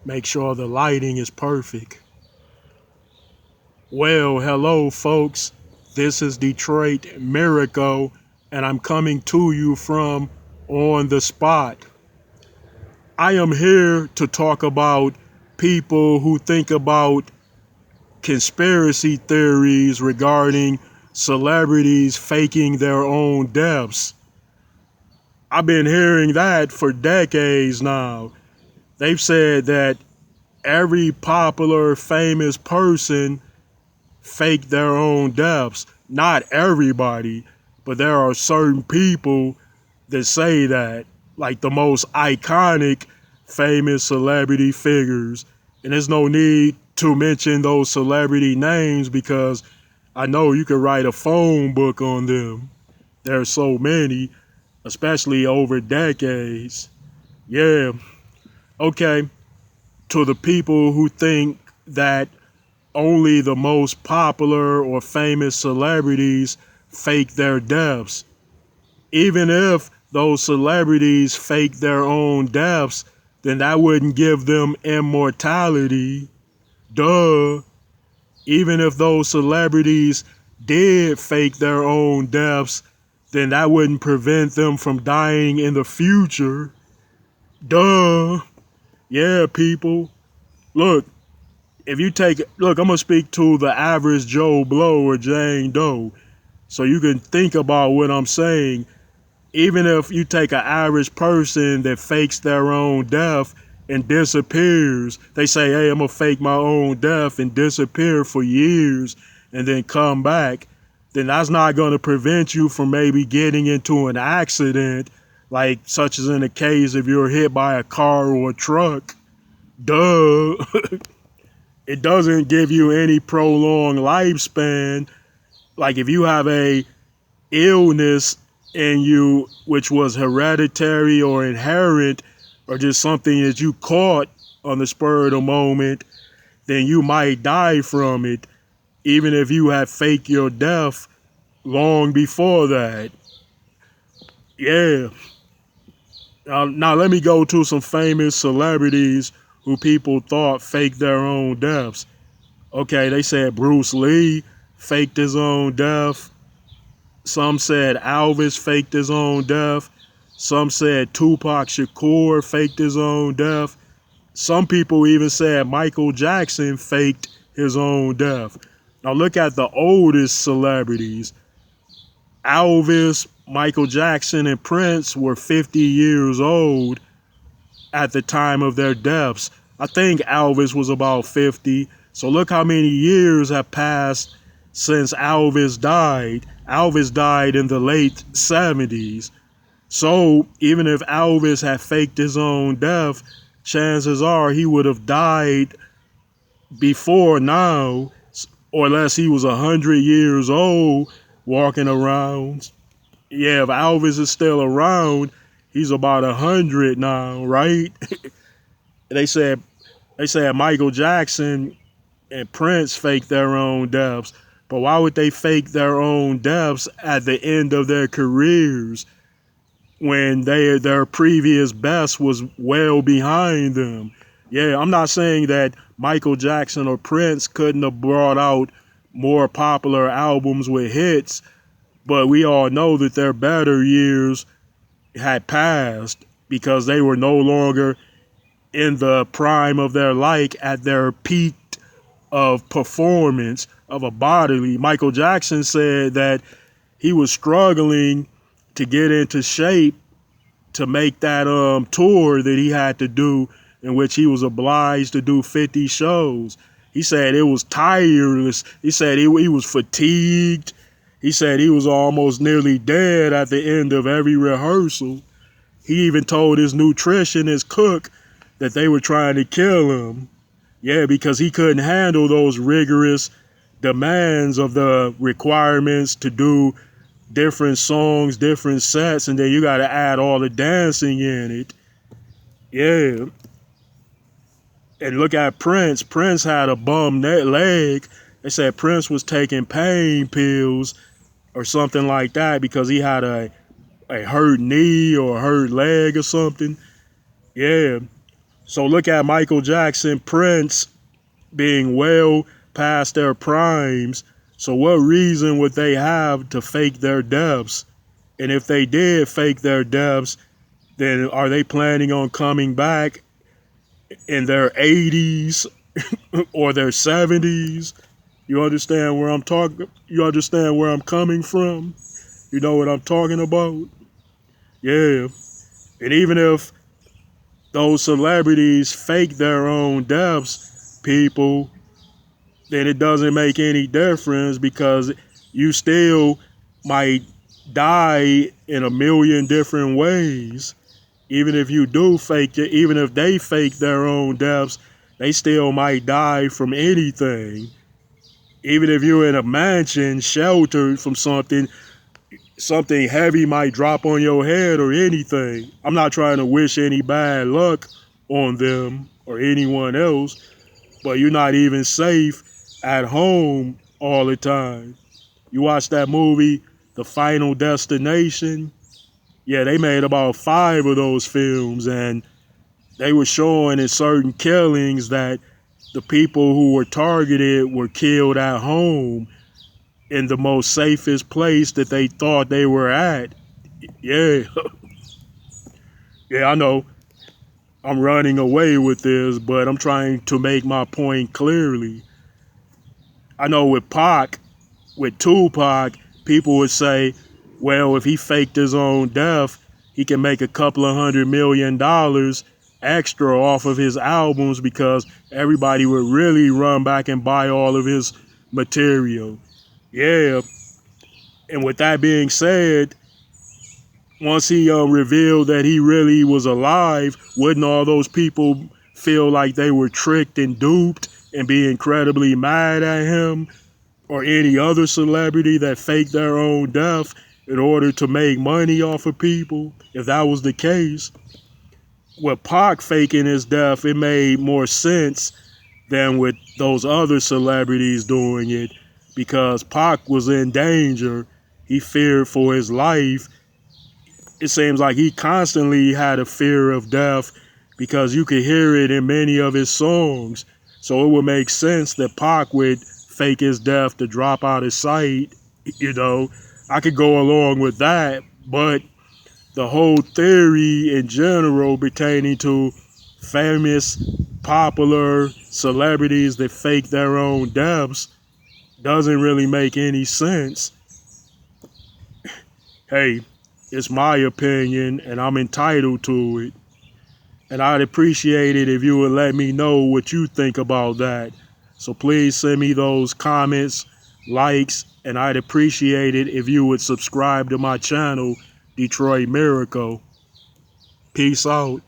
Make sure the lighting is perfect. Well, hello, folks. This is Detroit Miracle, and I'm coming to you from On the Spot. I am here to talk about people who think about conspiracy theories regarding celebrities faking their own deaths. I've been hearing that for decades now. They've said that every popular, famous person fake their own deaths. Not everybody, but there are certain people that say that, like the most iconic famous celebrity figures. And there's no need to mention those celebrity names because I know you could write a phone book on them. There are so many, especially over decades. Yeah, okay. To the people who think that only the most popular or famous celebrities fake their deaths. Even if those celebrities fake their own deaths, then that wouldn't give them immortality. Duh. Even if those celebrities did fake their own deaths, then that wouldn't prevent them from dying in the future. Duh. Yeah, people. Look, I'm gonna speak to the average Joe Blow or Jane Doe, so you can think about what I'm saying. Even if you take an average person that fakes their own death and disappears, they say, hey, I'm gonna fake my own death and disappear for years and then come back, then that's not gonna prevent you from maybe getting into an accident, like such as in the case if you're hit by a car or a truck. Duh. It doesn't give you any prolonged lifespan. Like if you have a illness in you which was hereditary or inherent or just something that you caught on the spur of the moment, then you might die from it, even if you had faked your death long before that. Yeah. Now let me go to some famous celebrities who people thought faked their own deaths. Okay, they said Bruce Lee faked his own death. Some said Elvis faked his own death. Some said Tupac Shakur faked his own death. Some people even said Michael Jackson faked his own death. Now look at the oldest celebrities. Elvis, Michael Jackson, and Prince were 50 years old at the time of their deaths. I think Elvis was about 50. So look how many years have passed since Elvis died. Elvis died in the late 70s. So even if Elvis had faked his own death, chances are he would have died before now, or unless he was 100 years old walking around. Yeah, if Elvis is still around, he's about 100 now, right? they said they said Michael Jackson and Prince faked their own deaths. But why would they fake their own deaths at the end of their careers when their previous best was well behind them? Yeah, I'm not saying that Michael Jackson or Prince couldn't have brought out more popular albums with hits, but we all know that their better years had passed because they were no longer in the prime of their life at their peak of performance of a bodily. Michael Jackson said that he was struggling to get into shape to make that tour that he had to do, in which he was obliged to do 50 shows. He said it was tireless. He said he was fatigued. He said he was almost nearly dead at the end of every rehearsal. He even told his nutritionist cook that they were trying to kill him. Yeah, because he couldn't handle those rigorous demands of the requirements to do different songs, different sets, and then you got to add all the dancing in it. Yeah. And look at Prince. Prince had a bum leg. They said Prince was taking pain pills or something like that because he had a hurt knee or a hurt leg or something. Yeah. So look at Michael Jackson, Prince being well past their primes. So what reason would they have to fake their deaths? And if they did fake their deaths, then are they planning on coming back in their 80s or their 70s? You understand where I'm talking? You understand where I'm coming from? You know what I'm talking about? Yeah. And even if those celebrities fake their own deaths, people, then it doesn't make any difference because you still might die in a million different ways. Even if you do fake it, even if they fake their own deaths, they still might die from anything. Even if you're in a mansion sheltered from something, something heavy might drop on your head or anything. I'm not trying to wish any bad luck on them or anyone else, but you're not even safe at home all the time. You watch that movie, The Final Destination? Yeah, they made about 5 of those films, and they were showing in certain killings that the people who were targeted were killed at home in the most safest place that they thought they were at. Yeah, yeah, I know I'm running away with this, but I'm trying to make my point clearly. I know with Tupac, people would say, well, if he faked his own death, he can make a couple of $100 million extra off of his albums because everybody would really run back and buy all of his material. Yeah, and with that being said, once he revealed that he really was alive, wouldn't all those people feel like they were tricked and duped and be incredibly mad at him or any other celebrity that faked their own death in order to make money off of people? If that was the case, with Pac faking his death, it made more sense than with those other celebrities doing it because Pac was in danger. He feared for his life. It seems like he constantly had a fear of death because you could hear it in many of his songs. So it would make sense that Pac would fake his death to drop out of sight. You know, I could go along with that, but the whole theory in general pertaining to famous, popular celebrities that fake their own deaths doesn't really make any sense. Hey, it's my opinion and I'm entitled to it. And I'd appreciate it if you would let me know what you think about that. So please send me those comments, likes, and I'd appreciate it if you would subscribe to my channel, Detroit Miracle. Peace out.